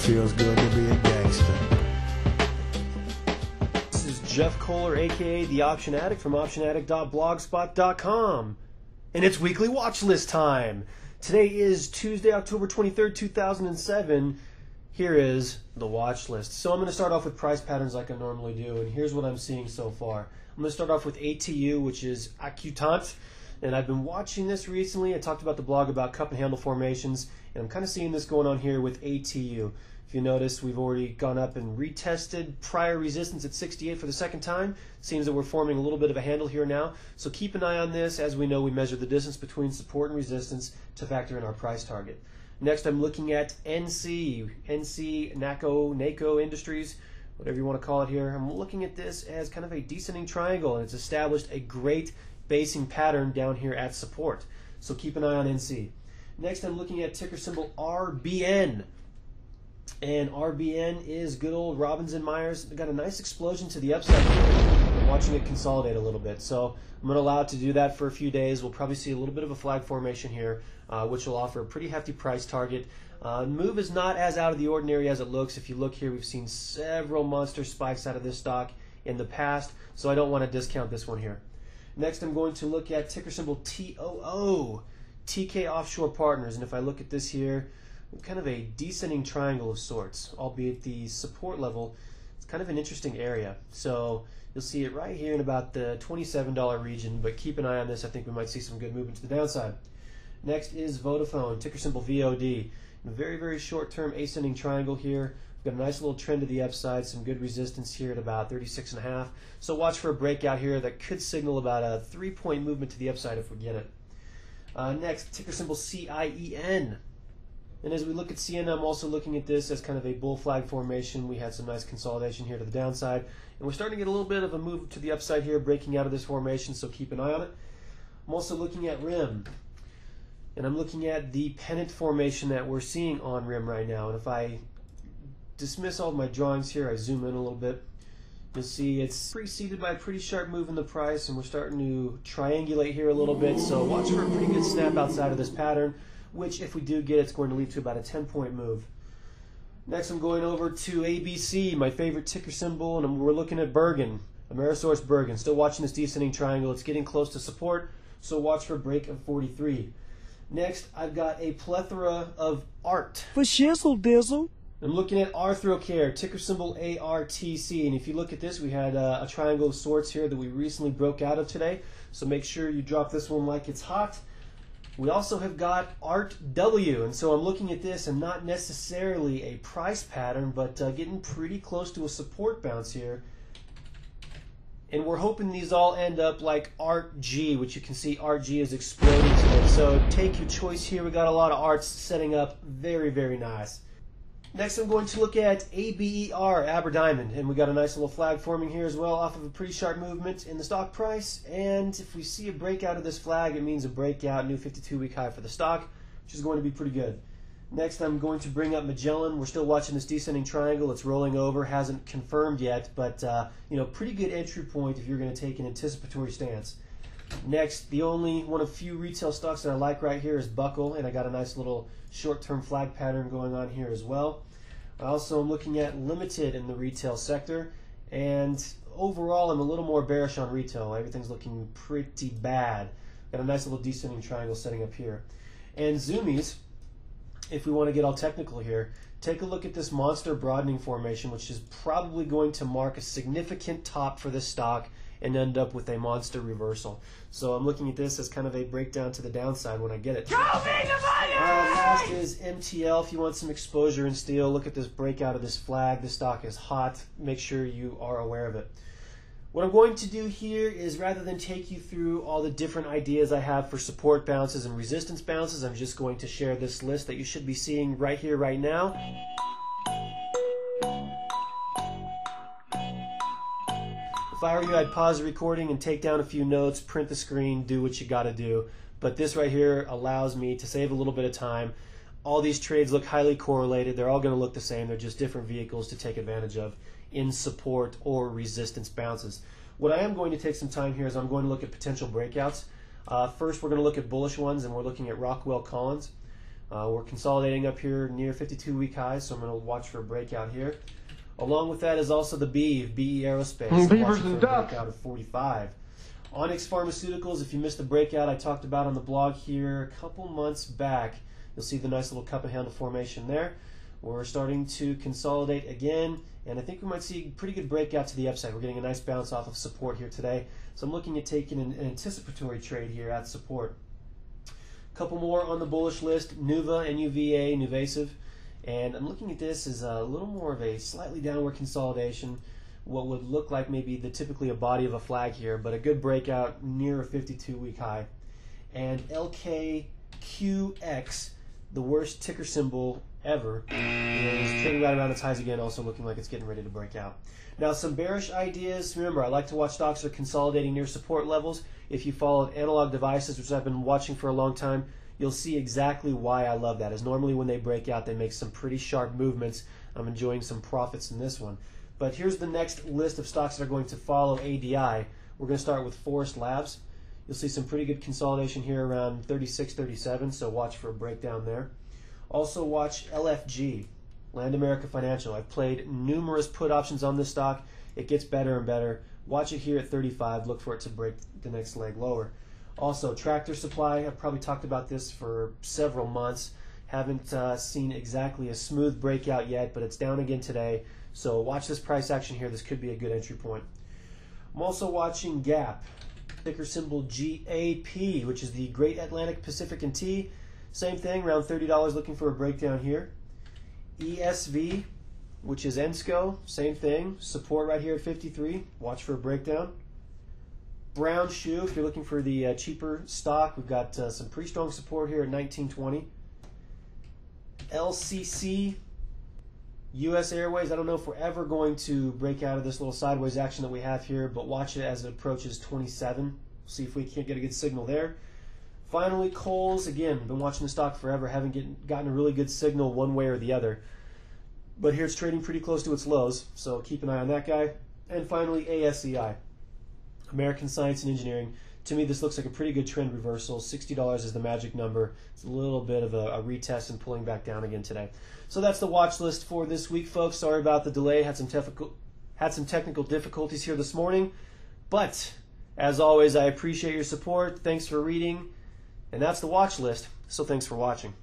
feels good to be a gangster. This is Jeff Kohler, aka the Option Addict from optionaddict.blogspot.com, and it's weekly watch list time. Today is Tuesday, October 23rd, 2007. Here is the watch list. So I'm going to start off with price patterns like I normally do, and here's what I'm seeing so far. I'm going to start off with ATU, which is accutant, and I've been watching this recently. I talked about the blog about cup and handle formations, and I'm kind of seeing this going on here with ATU. If you notice, we've already gone up and retested prior resistance at 68 for the second time. Seems that we're forming a little bit of a handle here now. So keep an eye on this. As we know, we measure the distance between support and resistance to factor in our price target. Next, I'm looking at NACO Industries, whatever you want to call it here. I'm looking at this as kind of a descending triangle, and it's established a great basing pattern down here at support. So keep an eye on NC. Next, I'm looking at ticker symbol RBN. And RBN is good old Robbins and Myers. Got a nice explosion to the upside here. I'm watching it consolidate a little bit. So I'm going to allow it to do that for a few days. We'll probably see a little bit of a flag formation here, which will offer a pretty hefty price target. Move is not as out of the ordinary as it looks. If you look here, we've seen several monster spikes out of this stock in the past, so I don't want to discount this one here. Next, I'm going to look at ticker symbol TOO, TK Offshore Partners. And if I look at this here, kind of a descending triangle of sorts, albeit the support level, it's kind of an interesting area. So you'll see it right here in about the $27 region, but keep an eye on this. I think we might see some good movement to the downside. Next is Vodafone, ticker symbol VOD. A very, very short-term ascending triangle here. We've got a nice little trend to the upside, some good resistance here at about 36.5. So watch for a breakout here that could signal about a 3-point movement to the upside if we get it. Next, ticker symbol CIEN. And as we look at CN, I'm also looking at this as kind of a bull flag formation. We had some nice consolidation here to the downside, and we're starting to get a little bit of a move to the upside here, breaking out of this formation, so keep an eye on it. I'm also looking at RIM, and I'm looking at the pennant formation that we're seeing on RIM right now. And if I dismiss all of my drawings here, I zoom in a little bit, you'll see it's preceded by a pretty sharp move in the price, and we're starting to triangulate here a little bit, so watch for a pretty good snap outside of this pattern, which if we do get, it's going to lead to about a 10-point move. Next, I'm going over to ABC, my favorite ticker symbol, and we're looking at Bergen, Amerisource Bergen. Still watching this descending triangle. It's getting close to support, so watch for a break of 43. Next, I've got a plethora of art. For shizzle dizzle. I'm looking at Arthrocare, ticker symbol ARTC, and if you look at this, we had a triangle of sorts here that we recently broke out of today, so make sure you drop this one like it's hot. We also have got Art W, and so I'm looking at this and not necessarily a price pattern, but getting pretty close to a support bounce here. And we're hoping these all end up like Art G, which you can see Art G is exploding today. So take your choice here. We got a lot of arts setting up. Very, very nice. Next, I'm going to look at ABER, Aberdiamond, and we got a nice little flag forming here as well off of a pretty sharp movement in the stock price. And if we see a breakout of this flag, it means a breakout, new 52-week high for the stock, which is going to be pretty good. Next, I'm going to bring up Magellan. We're still watching this descending triangle. It's rolling over, hasn't confirmed yet, but pretty good entry point if you're going to take an anticipatory stance. Next, the only one of few retail stocks that I like right here is Buckle, and I got a nice little short-term flag pattern going on here as well. I also am looking at Limited in the retail sector, and overall I'm a little more bearish on retail. Everything's looking pretty bad. Got a nice little descending triangle setting up here. And Zoomies, if we want to get all technical here, take a look at this monster broadening formation, which is probably going to mark a significant top for this stock and end up with a monster reversal. So I'm looking at this as kind of a breakdown to the downside when I get it. Last is MTL. If you want some exposure in steel, look at this breakout of this flag. This stock is hot. Make sure you are aware of it. What I'm going to do here is, rather than take you through all the different ideas I have for support bounces and resistance bounces, I'm just going to share this list that you should be seeing right here, right now. If I were you, I'd pause the recording and take down a few notes, print the screen, do what you got to do. But this right here allows me to save a little bit of time. All these trades look highly correlated. They're all going to look the same. They're just different vehicles to take advantage of in support or resistance bounces. What I am going to take some time here is I'm going to look at potential breakouts. First, we're going to look at bullish ones, and we're looking at Rockwell Collins. We're consolidating up here near 52-week highs, so I'm going to watch for a breakout here. Along with that is also the BE Aerospace. I'm watching for a breakout of 45. Onyx Pharmaceuticals, if you missed the breakout I talked about on the blog here a couple months back, you'll see the nice little cup and handle formation there. We're starting to consolidate again, and I think we might see a pretty good breakout to the upside. We're getting a nice bounce off of support here today, so I'm looking at taking an anticipatory trade here at support. A couple more on the bullish list, NUVA, N-U-V-A, Nuvasive, and I'm looking at this as a little more of a slightly downward consolidation, what would look like maybe typically a body of a flag here, but a good breakout near a 52-week high. And LKQX, the worst ticker symbol ever, is trading right around its highs again, also looking like it's getting ready to break out. Now, some bearish ideas. Remember, I like to watch stocks that are consolidating near support levels. If you followed Analog Devices, which I've been watching for a long time, you'll see exactly why I love that. As normally when they break out, they make some pretty sharp movements. I'm enjoying some profits in this one. But here's the next list of stocks that are going to follow ADI. We're going to start with Forest Labs. You'll see some pretty good consolidation here around 36, 37, so watch for a breakdown there. Also watch LFG, Land America Financial. I've played numerous put options on this stock. It gets better and better. Watch it here at 35. Look for it to break the next leg lower. Also, Tractor Supply. I've probably talked about this for several months. Haven't seen exactly a smooth breakout yet, but it's down again today. So watch this price action here. This could be a good entry point. I'm also watching GAP, ticker symbol GAP, which is the Great Atlantic Pacific and T. Same thing, around $30, looking for a breakdown here. ESV, which is ENSCO, same thing. Support right here at 53. Watch for a breakdown. Brown Shoe, if you're looking for the cheaper stock, we've got some pretty strong support here at 1920. LCC, U.S. Airways, I don't know if we're ever going to break out of this little sideways action that we have here, but watch it as it approaches 27. See if we can't get a good signal there. Finally, Kohl's, again, been watching the stock forever, haven't gotten a really good signal one way or the other. But here it's trading pretty close to its lows, so keep an eye on that guy. And finally, ASEI, American Science and Engineering. To me, this looks like a pretty good trend reversal. $60 is the magic number. It's a little bit of a retest and pulling back down again today. So that's the watch list for this week, folks. Sorry about the delay. Had some technical difficulties here this morning. But, as always, I appreciate your support. Thanks for reading. And that's the watch list. So thanks for watching.